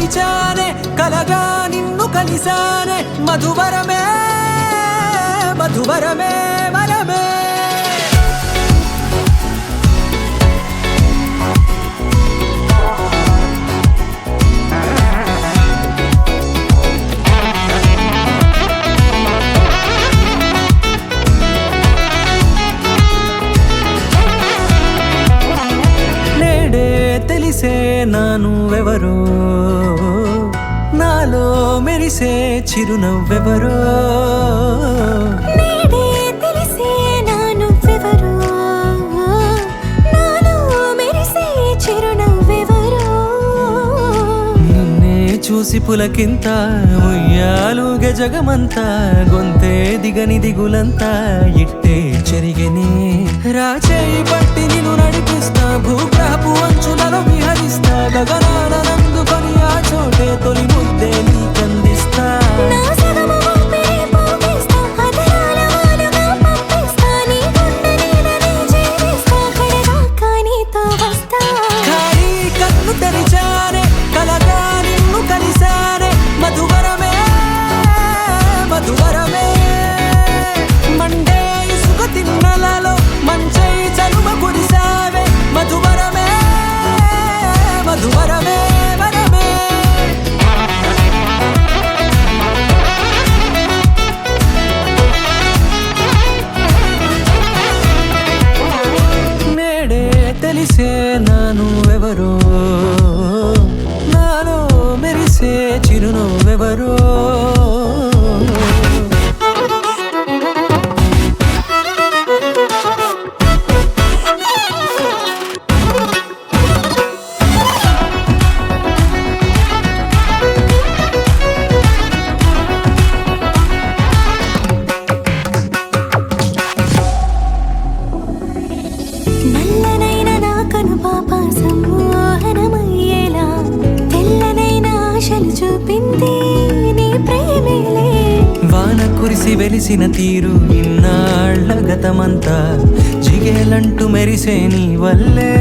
మరిచానే కలగా నిన్ను కలిసానే మధువరమే మధువరమే వరమే తెలిసే నానువెవరో నాలో మెరిసే చిరునవ్వెవరో నేడే తెలిసే నానువెవరో నాలో మెరిసే చిరునవ్వెవరో నిన్నే చూసి పులకింత ఉయ్యాలుగే జగమంతా గొంతే దిగని దిగులంతా ఇట్టే చెరిగెనే రాచేయి పట్టి నిన్ను నడిపిస్తా భూగ్రహపు అంచులలో విహరిస్తా గగనాన నందుకొని ఆ చోటే తొలి ముద్దే నీకందిస్తా నా సగము ఊపిరి పోగిస్తా అదరాల వాలుగా పంపిస్తా నీ గుండె నీడనే చేరిస్తా కడదాకా నీతో వస్తా ఖాళీ కన్ను తెరిచానే కలగా నిన్ను కలిసానే మధువరమే మధువరమే మండే ఇసుక తిన్నలలో మంచై చలుమ కురిసావే మధువరమే మధువరమే వరమే నేడే తెలిసే నానువెవరో నాలో మెరిసే చిరునవ్వెవరో నల్లనైన నా కనుపాప సమ్మోహనమయ్యేలా తెల్లనైన ఆశలు చూపింది నీ ప్రేమేలే వాన కురిసి వెలిసిన తీరు ఇన్నాళ్ల గతమంతా జిగేలంటూ మెరిసే నీ వల్లే